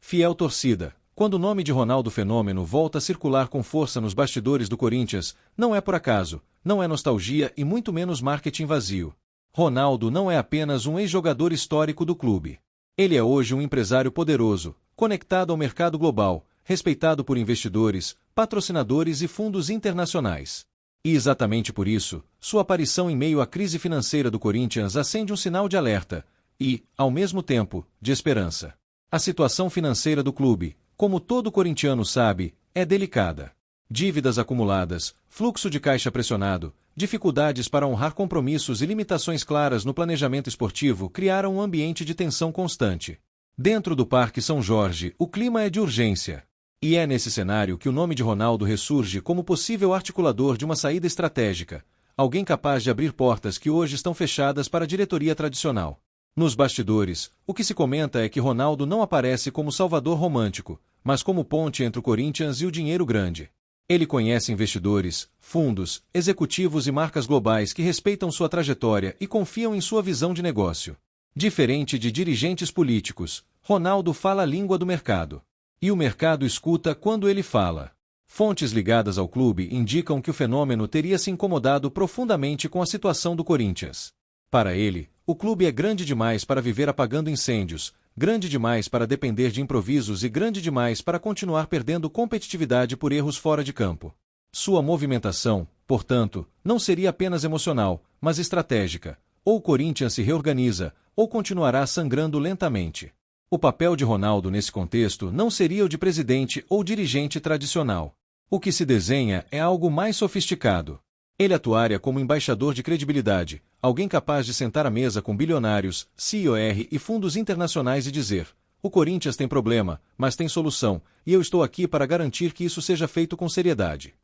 Fiel torcida, quando o nome de Ronaldo Fenômeno volta a circular com força nos bastidores do Corinthians, não é por acaso, não é nostalgia e muito menos marketing vazio. Ronaldo não é apenas um ex-jogador histórico do clube. Ele é hoje um empresário poderoso, conectado ao mercado global, respeitado por investidores, patrocinadores e fundos internacionais. E exatamente por isso, sua aparição em meio à crise financeira do Corinthians acende um sinal de alerta e, ao mesmo tempo, de esperança. A situação financeira do clube, como todo corintiano sabe, é delicada. Dívidas acumuladas, fluxo de caixa pressionado, dificuldades para honrar compromissos e limitações claras no planejamento esportivo criaram um ambiente de tensão constante. Dentro do Parque São Jorge, o clima é de urgência. E é nesse cenário que o nome de Ronaldo ressurge como possível articulador de uma saída estratégica, alguém capaz de abrir portas que hoje estão fechadas para a diretoria tradicional. Nos bastidores, o que se comenta é que Ronaldo não aparece como salvador romântico, mas como ponte entre o Corinthians e o dinheiro grande. Ele conhece investidores, fundos, executivos e marcas globais que respeitam sua trajetória e confiam em sua visão de negócio. Diferente de dirigentes políticos, Ronaldo fala a língua do mercado. E o mercado escuta quando ele fala. Fontes ligadas ao clube indicam que o Fenômeno teria se incomodado profundamente com a situação do Corinthians. Para ele, o clube é grande demais para viver apagando incêndios, grande demais para depender de improvisos e grande demais para continuar perdendo competitividade por erros fora de campo. Sua movimentação, portanto, não seria apenas emocional, mas estratégica. Ou o Corinthians se reorganiza, ou continuará sangrando lentamente. O papel de Ronaldo nesse contexto não seria o de presidente ou dirigente tradicional. O que se desenha é algo mais sofisticado. Ele atuaria como embaixador de credibilidade, alguém capaz de sentar à mesa com bilionários, CEOs e fundos internacionais e dizer: o Corinthians tem problema, mas tem solução, e eu estou aqui para garantir que isso seja feito com seriedade.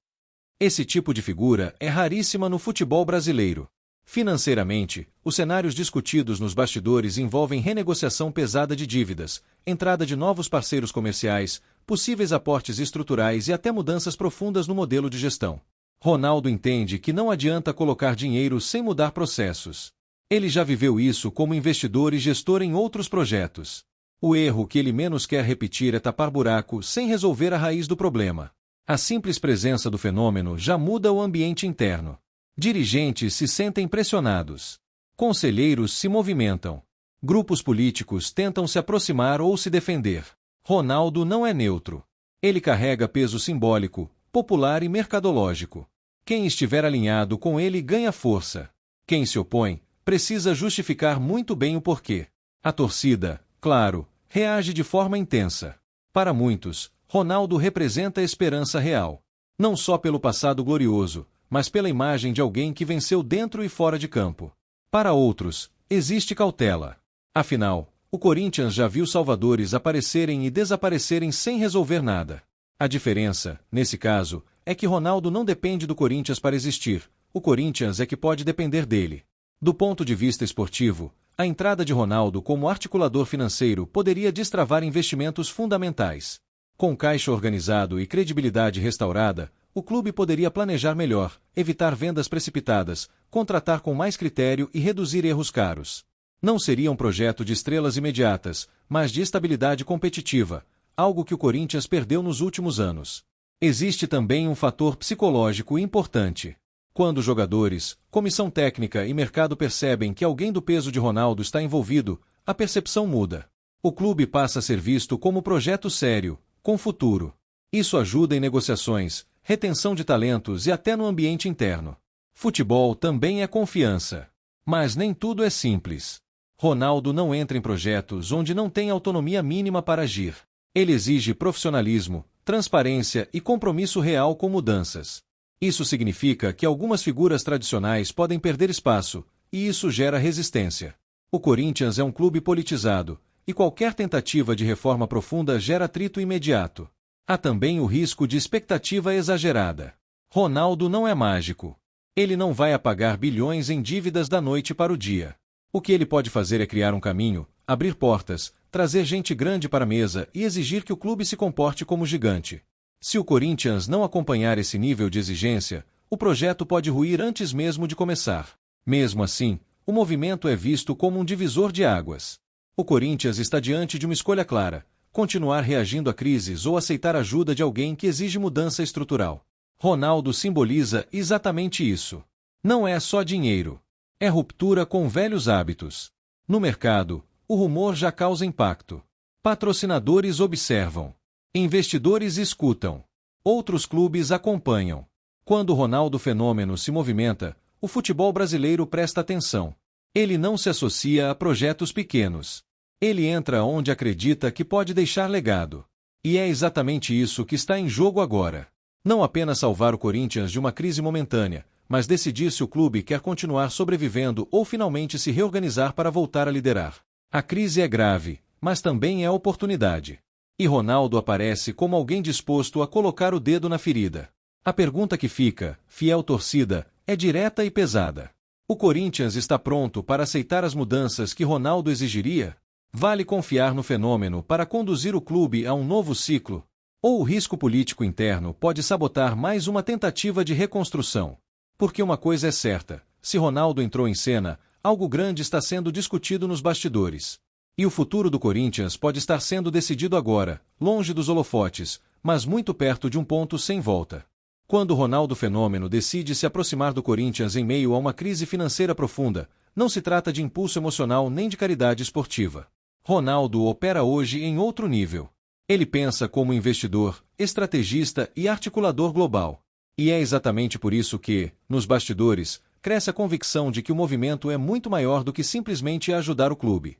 Esse tipo de figura é raríssima no futebol brasileiro. Financeiramente, os cenários discutidos nos bastidores envolvem renegociação pesada de dívidas, entrada de novos parceiros comerciais, possíveis aportes estruturais e até mudanças profundas no modelo de gestão. Ronaldo entende que não adianta colocar dinheiro sem mudar processos. Ele já viveu isso como investidor e gestor em outros projetos. O erro que ele menos quer repetir é tapar buraco sem resolver a raiz do problema. A simples presença do Fenômeno já muda o ambiente interno. Dirigentes se sentem pressionados. Conselheiros se movimentam. Grupos políticos tentam se aproximar ou se defender. Ronaldo não é neutro. Ele carrega peso simbólico, popular e mercadológico. Quem estiver alinhado com ele ganha força. Quem se opõe, precisa justificar muito bem o porquê. A torcida, claro, reage de forma intensa. Para muitos, Ronaldo representa a esperança real. Não só pelo passado glorioso, mas pela imagem de alguém que venceu dentro e fora de campo. Para outros, existe cautela. Afinal, o Corinthians já viu salvadores aparecerem e desaparecerem sem resolver nada. A diferença, nesse caso, é que Ronaldo não depende do Corinthians para existir, o Corinthians é que pode depender dele. Do ponto de vista esportivo, a entrada de Ronaldo como articulador financeiro poderia destravar investimentos fundamentais. Com caixa organizado e credibilidade restaurada, o clube poderia planejar melhor, evitar vendas precipitadas, contratar com mais critério e reduzir erros caros. Não seria um projeto de estrelas imediatas, mas de estabilidade competitiva, algo que o Corinthians perdeu nos últimos anos. Existe também um fator psicológico importante. Quando jogadores, comissão técnica e mercado percebem que alguém do peso de Ronaldo está envolvido, a percepção muda. O clube passa a ser visto como projeto sério, com futuro. Isso ajuda em negociações, retenção de talentos e até no ambiente interno. Futebol também é confiança. Mas nem tudo é simples. Ronaldo não entra em projetos onde não tem autonomia mínima para agir. Ele exige profissionalismo, transparência e compromisso real com mudanças. Isso significa que algumas figuras tradicionais podem perder espaço, e isso gera resistência. O Corinthians é um clube politizado, e qualquer tentativa de reforma profunda gera atrito imediato. Há também o risco de expectativa exagerada. Ronaldo não é mágico. Ele não vai apagar bilhões em dívidas da noite para o dia. O que ele pode fazer é criar um caminho, abrir portas, trazer gente grande para a mesa e exigir que o clube se comporte como gigante. Se o Corinthians não acompanhar esse nível de exigência, o projeto pode ruir antes mesmo de começar. Mesmo assim, o movimento é visto como um divisor de águas. O Corinthians está diante de uma escolha clara: continuar reagindo a crises ou aceitar ajuda de alguém que exige mudança estrutural. Ronaldo simboliza exatamente isso. Não é só dinheiro. É ruptura com velhos hábitos. No mercado, o rumor já causa impacto. Patrocinadores observam. Investidores escutam. Outros clubes acompanham. Quando o Ronaldo fenômeno se movimenta, o futebol brasileiro presta atenção. Ele não se associa a projetos pequenos. Ele entra onde acredita que pode deixar legado. E é exatamente isso que está em jogo agora. Não apenas salvar o Corinthians de uma crise momentânea, mas decidir se o clube quer continuar sobrevivendo ou finalmente se reorganizar para voltar a liderar. A crise é grave, mas também é oportunidade. E Ronaldo aparece como alguém disposto a colocar o dedo na ferida. A pergunta que fica, fiel torcida, é direta e pesada. O Corinthians está pronto para aceitar as mudanças que Ronaldo exigiria? Vale confiar no fenômeno para conduzir o clube a um novo ciclo? Ou o risco político interno pode sabotar mais uma tentativa de reconstrução? Porque uma coisa é certa, se Ronaldo entrou em cena, algo grande está sendo discutido nos bastidores. E o futuro do Corinthians pode estar sendo decidido agora, longe dos holofotes, mas muito perto de um ponto sem volta. Quando o Ronaldo fenômeno decide se aproximar do Corinthians em meio a uma crise financeira profunda, não se trata de impulso emocional nem de caridade esportiva. Ronaldo opera hoje em outro nível. Ele pensa como investidor, estrategista e articulador global. E é exatamente por isso que, nos bastidores, cresce a convicção de que o movimento é muito maior do que simplesmente ajudar o clube.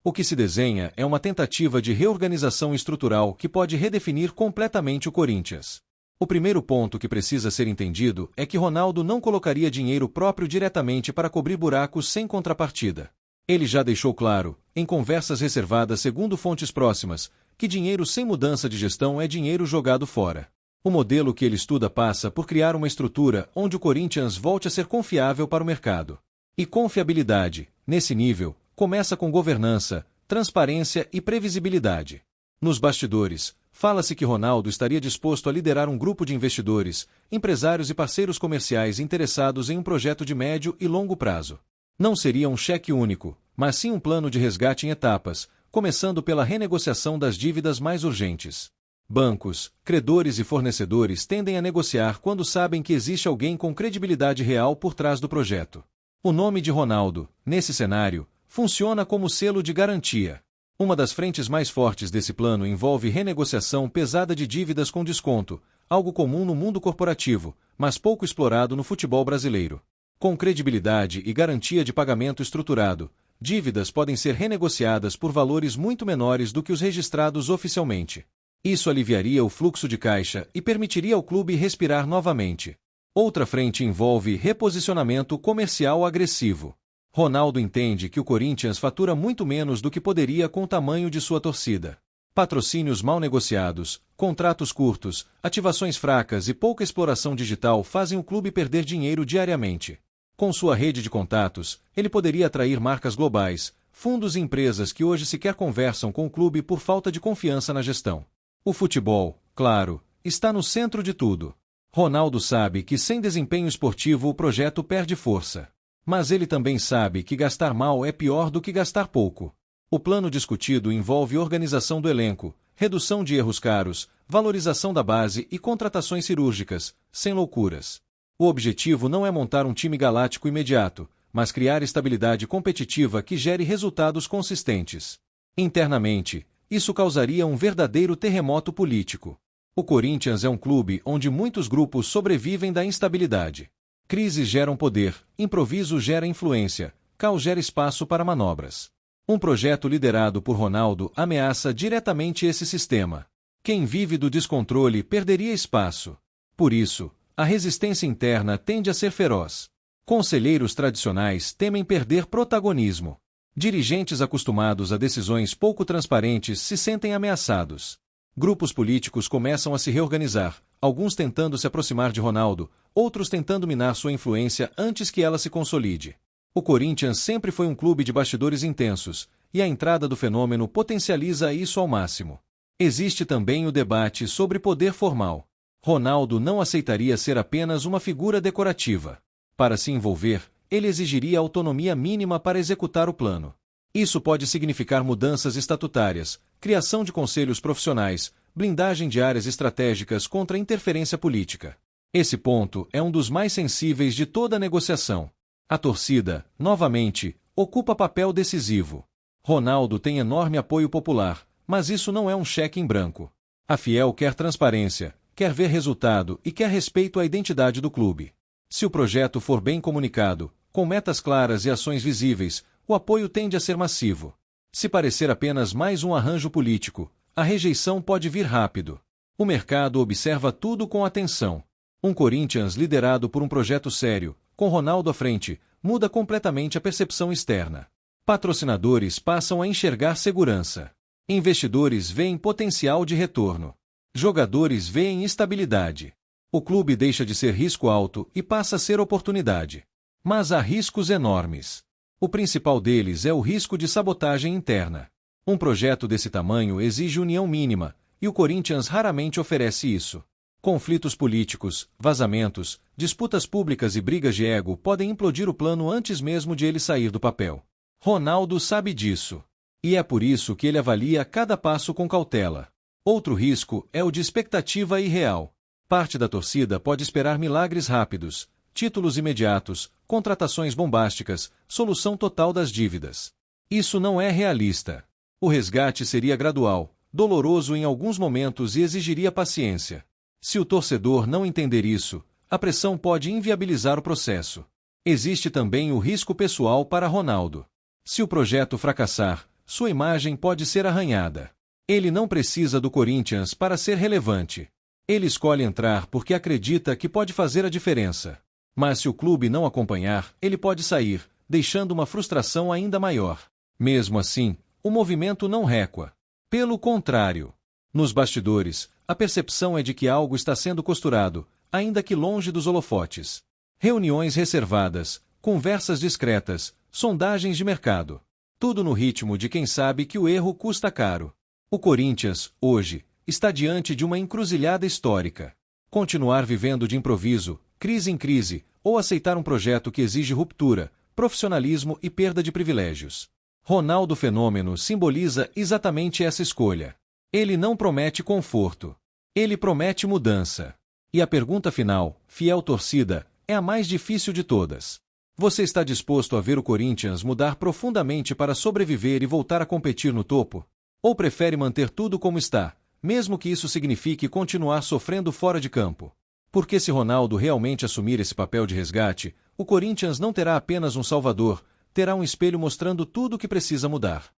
O que se desenha é uma tentativa de reorganização estrutural que pode redefinir completamente o Corinthians. O primeiro ponto que precisa ser entendido é que Ronaldo não colocaria dinheiro próprio diretamente para cobrir buracos sem contrapartida. Ele já deixou claro, em conversas reservadas segundo fontes próximas, que dinheiro sem mudança de gestão é dinheiro jogado fora. O modelo que ele estuda passa por criar uma estrutura onde o Corinthians volte a ser confiável para o mercado. E confiabilidade, nesse nível, começa com governança, transparência e previsibilidade. Nos bastidores, fala-se que Ronaldo estaria disposto a liderar um grupo de investidores, empresários e parceiros comerciais interessados em um projeto de médio e longo prazo. Não seria um cheque único, mas sim um plano de resgate em etapas, começando pela renegociação das dívidas mais urgentes. Bancos, credores e fornecedores tendem a negociar quando sabem que existe alguém com credibilidade real por trás do projeto. O nome de Ronaldo, nesse cenário, funciona como selo de garantia. Uma das frentes mais fortes desse plano envolve renegociação pesada de dívidas com desconto, algo comum no mundo corporativo, mas pouco explorado no futebol brasileiro. Com credibilidade e garantia de pagamento estruturado, dívidas podem ser renegociadas por valores muito menores do que os registrados oficialmente. Isso aliviaria o fluxo de caixa e permitiria ao clube respirar novamente. Outra frente envolve reposicionamento comercial agressivo. Ronaldo entende que o Corinthians fatura muito menos do que poderia com o tamanho de sua torcida. Patrocínios mal negociados, contratos curtos, ativações fracas e pouca exploração digital fazem o clube perder dinheiro diariamente. Com sua rede de contatos, ele poderia atrair marcas globais, fundos e empresas que hoje sequer conversam com o clube por falta de confiança na gestão. O futebol, claro, está no centro de tudo. Ronaldo sabe que sem desempenho esportivo o projeto perde força. Mas ele também sabe que gastar mal é pior do que gastar pouco. O plano discutido envolve organização do elenco, redução de erros caros, valorização da base e contratações cirúrgicas, sem loucuras. O objetivo não é montar um time galáctico imediato, mas criar estabilidade competitiva que gere resultados consistentes. Internamente, isso causaria um verdadeiro terremoto político. O Corinthians é um clube onde muitos grupos sobrevivem da instabilidade. Crises geram poder, improviso gera influência, caos gera espaço para manobras. Um projeto liderado por Ronaldo ameaça diretamente esse sistema. Quem vive do descontrole perderia espaço. Por isso, a resistência interna tende a ser feroz. Conselheiros tradicionais temem perder protagonismo. Dirigentes acostumados a decisões pouco transparentes se sentem ameaçados. Grupos políticos começam a se reorganizar, alguns tentando se aproximar de Ronaldo, outros tentando minar sua influência antes que ela se consolide. O Corinthians sempre foi um clube de bastidores intensos, e a entrada do fenômeno potencializa isso ao máximo. Existe também o debate sobre poder formal. Ronaldo não aceitaria ser apenas uma figura decorativa. Para se envolver, ele exigiria autonomia mínima para executar o plano. Isso pode significar mudanças estatutárias, criação de conselhos profissionais, blindagem de áreas estratégicas contra interferência política. Esse ponto é um dos mais sensíveis de toda a negociação. A torcida, novamente, ocupa papel decisivo. Ronaldo tem enorme apoio popular, mas isso não é um cheque em branco. A Fiel quer transparência, quer ver resultado e quer respeito à identidade do clube. Se o projeto for bem comunicado, com metas claras e ações visíveis, o apoio tende a ser massivo. Se parecer apenas mais um arranjo político, a rejeição pode vir rápido. O mercado observa tudo com atenção. Um Corinthians liderado por um projeto sério, com Ronaldo à frente, muda completamente a percepção externa. Patrocinadores passam a enxergar segurança. Investidores veem potencial de retorno. Jogadores veem estabilidade. O clube deixa de ser risco alto e passa a ser oportunidade. Mas há riscos enormes. O principal deles é o risco de sabotagem interna. Um projeto desse tamanho exige união mínima, e o Corinthians raramente oferece isso. Conflitos políticos, vazamentos, disputas públicas e brigas de ego podem implodir o plano antes mesmo de ele sair do papel. Ronaldo sabe disso. E é por isso que ele avalia cada passo com cautela. Outro risco é o de expectativa irreal. Parte da torcida pode esperar milagres rápidos, títulos imediatos, contratações bombásticas, solução total das dívidas. Isso não é realista. O resgate seria gradual, doloroso em alguns momentos e exigiria paciência. Se o torcedor não entender isso, a pressão pode inviabilizar o processo. Existe também o risco pessoal para Ronaldo. Se o projeto fracassar, sua imagem pode ser arranhada. Ele não precisa do Corinthians para ser relevante. Ele escolhe entrar porque acredita que pode fazer a diferença. Mas se o clube não acompanhar, ele pode sair, deixando uma frustração ainda maior. Mesmo assim, o movimento não recua. Pelo contrário. Nos bastidores, a percepção é de que algo está sendo costurado, ainda que longe dos holofotes. Reuniões reservadas, conversas discretas, sondagens de mercado. Tudo no ritmo de quem sabe que o erro custa caro. O Corinthians, hoje, está diante de uma encruzilhada histórica. Continuar vivendo de improviso, crise em crise, ou aceitar um projeto que exige ruptura, profissionalismo e perda de privilégios. Ronaldo Fenômeno simboliza exatamente essa escolha. Ele não promete conforto. Ele promete mudança. E a pergunta final, fiel torcida, é a mais difícil de todas. Você está disposto a ver o Corinthians mudar profundamente para sobreviver e voltar a competir no topo? Ou prefere manter tudo como está, mesmo que isso signifique continuar sofrendo fora de campo? Porque se Ronaldo realmente assumir esse papel de resgate, o Corinthians não terá apenas um salvador, terá um espelho mostrando tudo o que precisa mudar.